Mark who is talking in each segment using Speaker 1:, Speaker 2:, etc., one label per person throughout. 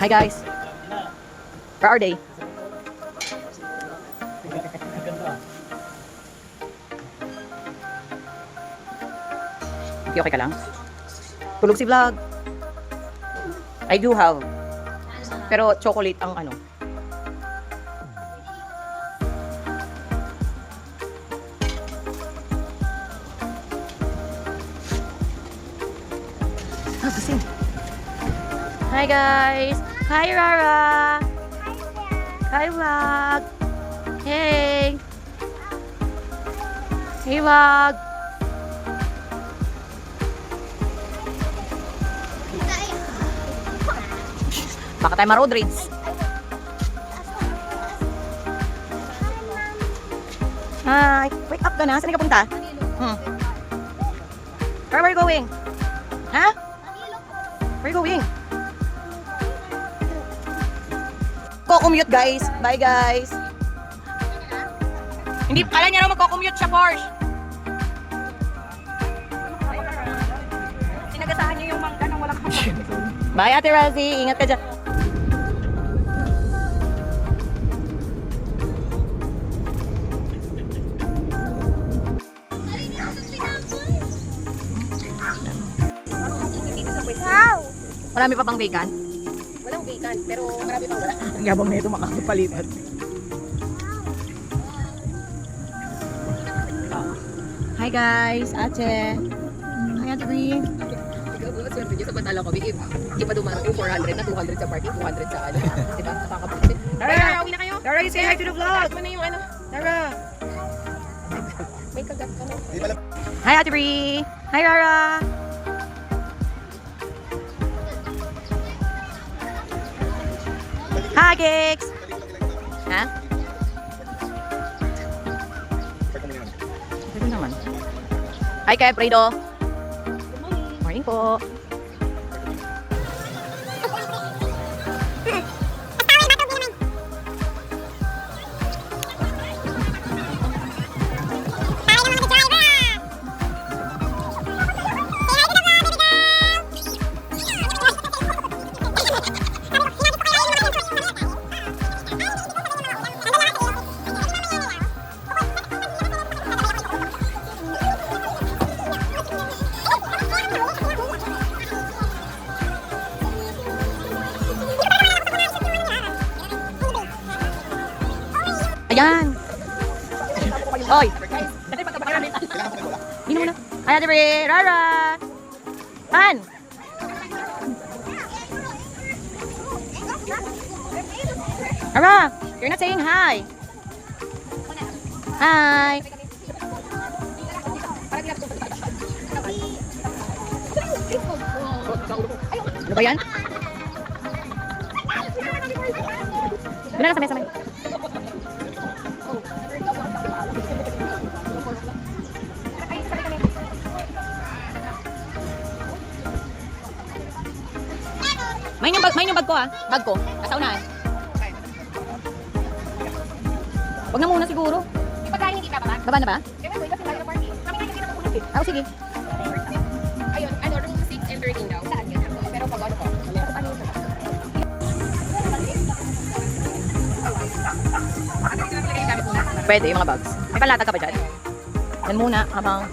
Speaker 1: Hi guys. Where are they? Okay ka lang? Tulog si vlog. I do have. Pero chocolate ang ano. Gising. Hi guys. Hi Rara. Hi vlog. Hey. Hey vlog. Baka tayo ma-road rage. Hi. Wake up ka na. Saan ka punta? Where are you going? Ha? Where are you going? Commute guys. Bye guys. Hindi, kala niya raw magko-commute siya, Porsche. Sinagasahan niyo yung mangga nang walang kapatid. Bye Ate Razzie. Ingat ka dyan. Marami pa bang bacon?
Speaker 2: Walang bacon, pero marami pang wala.
Speaker 1: Ang yabang na ito makakapalitan. Hi guys, Ate. Hi Ate Bree.
Speaker 2: Swerte niyo sa batala ko, hindi pa dumarang yung 400 na 200 sa parking, 200 sa ano. Diba? Nakakabulit.
Speaker 1: Tara!
Speaker 2: Uwi na kayo.
Speaker 1: Tara, you say hi to the vlog!
Speaker 2: Ano na yung ano?
Speaker 1: Tara!
Speaker 2: May kagat ka na.
Speaker 1: Hi Ate Bree! Hi Rara! Hi Kicks! Ha? Pwede naman. Hi kay Fredo! Morning po! Ayan! Oy! Hindi muna. Ay, Ate Brie! Rara! Han! Rara! You're not saying hi! Hi! Ano ba yan? Doon na lang sa mesa. Main yung bag ko ah. Bag ko. Nasa unahan. Wag na muna siguro.
Speaker 2: Yung pagkain hindi pa ba?
Speaker 1: Baba na ba?
Speaker 2: Ewan ko, kasi lagi na parking. Kami na hindi na pupunit.
Speaker 1: Oh, sige.
Speaker 2: Ayun, ano, room 6 and 13 daw. Saan yun? Pero pag ano ko? Ano yun?
Speaker 1: Pwede yung mga bags. May palatag ka ba dyan? Yan muna habang...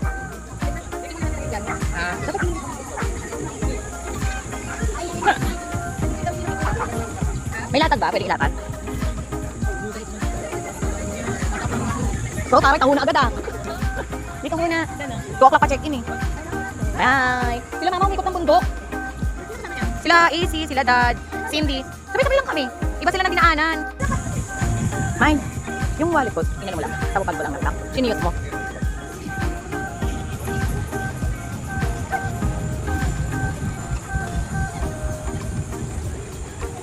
Speaker 1: May latag ba? Pwede ilapat? Bro, tarik, ahuna agad ah. Dito muna. 2 o'clock pa check-in eh. Bye! Sila mama umikot ng bundok. Sila AC, sila dad, Cindy. Sabi-sabi lang kami. Iba sila ng dinaanan. Mine, yung wallet ko, tingnan mo lang. Sa bag ko lang natak. Siniyot mo.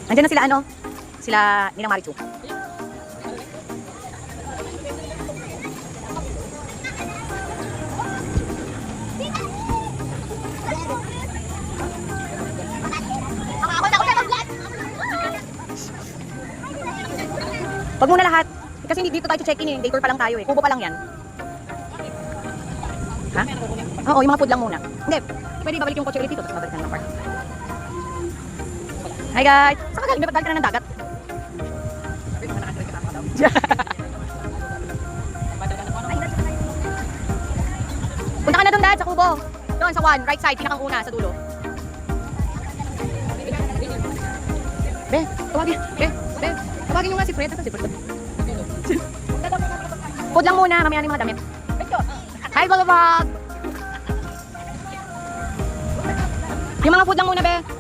Speaker 1: Nandiyan na sila ano? Sila Ninang Marichu. Wag muna lahat. Kasi hindi dito tayo check-in eh. Day tour pa lang tayo eh. Kubo pa lang yan. Ha? Oo, yung mga food lang muna. Hindi. Pwede babalik yung kotse ulit dito. Tapos babalik na ng park. Hi guys! Saan ka galing? May galing ka na ng dagat. Punta ka na doon, Dad, sa kubo. Doon, sa one, right side, pinakang una, sa dulo. Be, tawagin. Be, tawagin nyo nga si Fred. Ito si Fred. Food lang muna, mamaya na yung mga damit. Hi, Vlog! Yung mga food lang muna, Be.